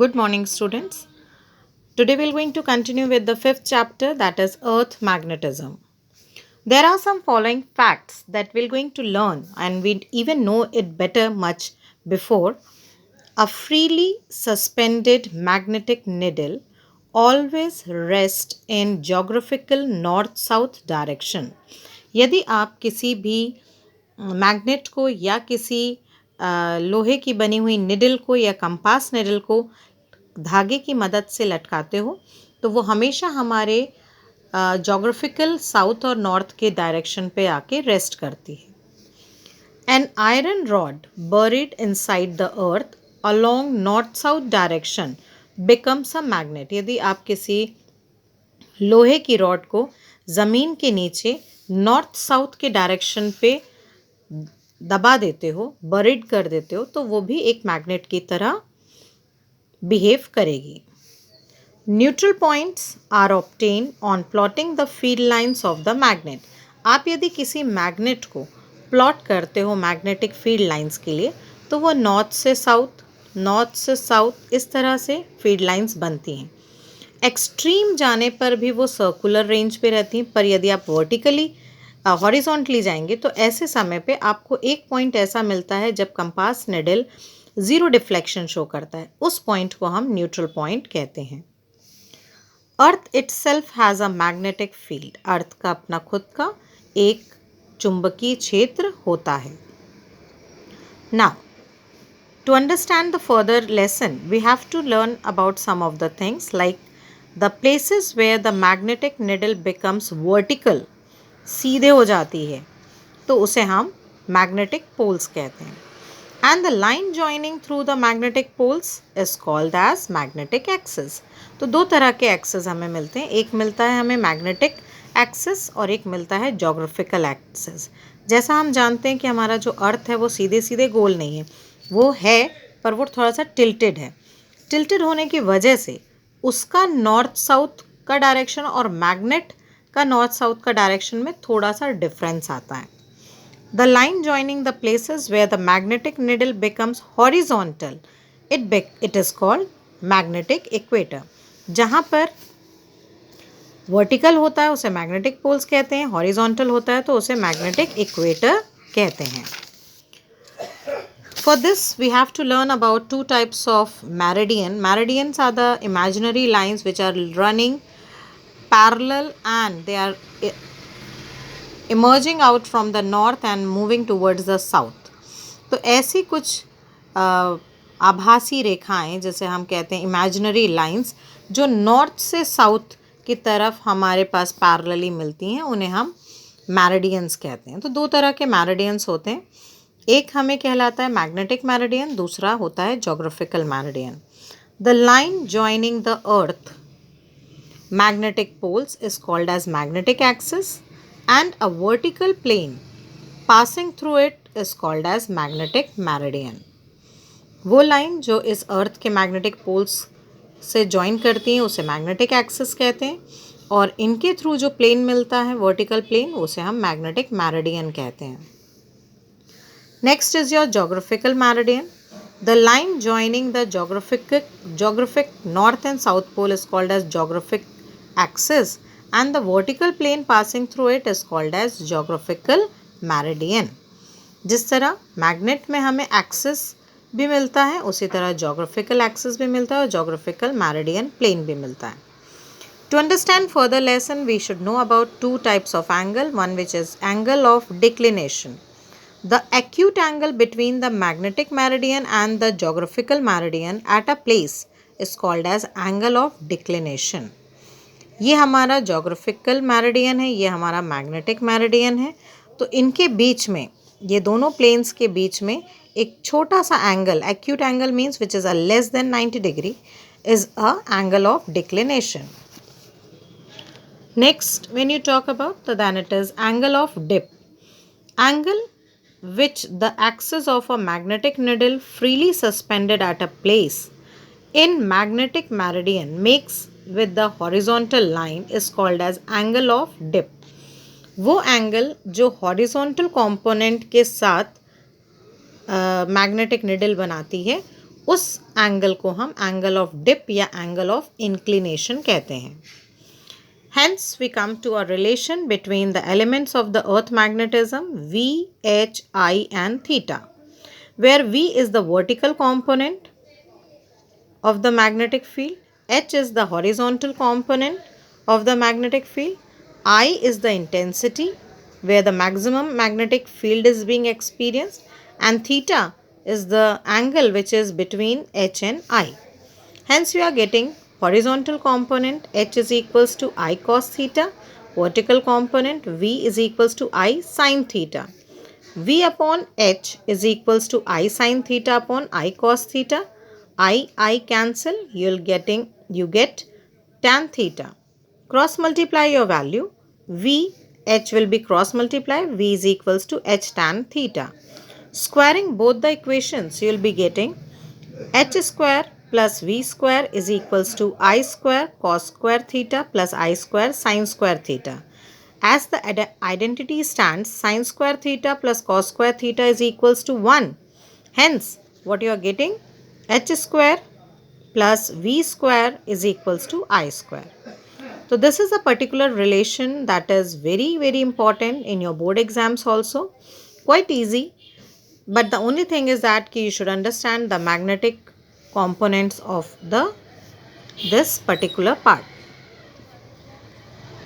Good morning, students. Today we're going to continue with the fifth chapter, that is Earth magnetism. There are some following facts that we're going to learn, and we even know it better much before. A freely suspended magnetic needle always rests in geographical north-south direction. यदि आप किसी भी magnet को या किसी लोहे की बनी हुई निडल को या कंपास निडल को धागे की मदद से लटकाते हो तो वो हमेशा हमारे जोग्राफिकल साउथ और नॉर्थ के डायरेक्शन पे आके रेस्ट करती है. An iron rod buried inside the earth along north south direction becomes a magnet. यदि आप किसी लोहे की रॉड को ज़मीन के नीचे नॉर्थ साउथ के डायरेक्शन पे दबा देते हो, बरीड कर देते हो, तो वो भी एक मैग्नेट की तरह बिहेव करेगी. Neutral points are obtain on plotting the field lines of the magnet. आप यदि किसी मैग्नेट को प्लॉट करते हो मैग्नेटिक फील्ड लाइंस के लिए तो वो नॉर्थ से साउथ इस तरह से फील्ड लाइंस बनती हैं. एक्सट्रीम जाने पर भी वो सर्कुलर रेंज पे रहती हैं, पर यदि आप वर्टिकली हॉरिजॉन्टली जाएंगे तो ऐसे समय पे आपको एक पॉइंट ऐसा मिलता है जब compass needle zero deflection show करता है. उस पॉइंट को हम न्यूट्रल पॉइंट कहते हैं. Earth itself has a magnetic field. Earth का अपना खुद का एक चुंबकीय क्षेत्र होता है. Now to understand the further lesson, we have to learn about some of the things like the places where the magnetic needle becomes vertical, सीधे हो जाती है, तो उसे हम magnetic poles कहते हैं. And the line joining through the magnetic poles is called as magnetic axis. तो दो तरह के axis हमें मिलते हैं. एक मिलता है हमें magnetic axis और एक मिलता है geographical axis. जैसा हम जानते हैं कि हमारा जो अर्थ है वो सीधे सीधे गोल नहीं है, वो है पर वो थोड़ा सा टिल्टेड है. टिल्टेड होने की वजह से उसका नॉर्थ साउथ का डायरेक्शन और मैग्नेट का नॉर्थ साउथ का डायरेक्शन में थोड़ा सा डिफरेंस आता है. The line joining the places where the magnetic needle becomes horizontal, it is called magnetic equator. जहाँ पर वर्टिकल होता है उसे मैग्नेटिक पोल्स कहते हैं, हॉरिजॉन्टल होता है तो उसे मैग्नेटिक इक्वेटर कहते हैं. For this, we have to learn about two types of meridian. Meridians are the imaginary lines which are running parallel and they are emerging out from the north and moving towards the south. तो ऐसी कुछ आभासी रेखाएं जैसे हम कहते हैं imaginary lines जो नॉर्थ से साउथ की तरफ हमारे पास पैरेलली मिलती हैं उन्हें हम मैरिडियंस कहते हैं. तो दो तरह के मैरिडियंस होते हैं. एक हमें कहलाता है मैग्नेटिक मैरिडियन, दूसरा होता है geographical Meridian. The line joining the earth magnetic poles is called as magnetic axis and a vertical plane passing through it is called as magnetic meridian. वो लाइन जो इस अर्थ के मैग्नेटिक पोल्स से join करती हैं उसे मैग्नेटिक एक्सिस कहते हैं और इनके थ्रू जो प्लेन मिलता है वर्टिकल प्लेन उसे हम मैग्नेटिक मैरिडियन कहते हैं. Next is your geographical Meridian. The line joining the geographic north and south pole is called as geographic axis and the vertical plane passing through it is called as geographical meridian. जिस तरह magnet में हमें axis भी मिलता है उसी तरह geographical axis भी मिलता है और जोग्राफिकल मैरिडियन प्लेन भी मिलता है. To understand further lesson, we should know about two types of angle, one which is angle of declination. The acute angle between the magnetic meridian and the geographical meridian at a place is called as angle of declination. ये हमारा geographical meridian है, ये हमारा magnetic meridian है. तो इनके बीच में ये दोनों planes के बीच में एक छोटा सा angle, acute angle means which is a less than 90 degree is a angle of declination. Next, when you talk about then it is angle of dip. Angle which the axis of a magnetic needle freely suspended at a place in magnetic meridian makes with the horizontal line is called as angle of dip. वो angle जो horizontal component के साथ magnetic needle बनाती है उस angle को हम angle of dip या एंगल ऑफ इंक्लिनेशन कहते हैं. Hence, we come to a relation between the elements of the earth magnetism V, H, I and theta, where V is the vertical component of the magnetic field, H is the horizontal component of the magnetic field, I is the intensity where the maximum magnetic field is being experienced, and theta is the angle which is between H and I. Hence, we are getting horizontal component H is equals to I cos theta, vertical component V is equals to I sin theta. V upon H is equals to I sin theta upon I cos theta. I cancel, you get tan theta. Cross multiply your value. V H will be cross multiply. V is equals to H tan theta. Squaring both the equations, you will be getting H square plus V square is equals to I square cos square theta plus I square sin square theta. As the identity stands, sin square theta plus cos square theta is equals to 1. Hence, what you are getting? H square plus V square is equals to I square. So, this is a particular relation that is very important in your board exams also. Quite easy. But the only thing is that you should understand the magnetic components of this particular part.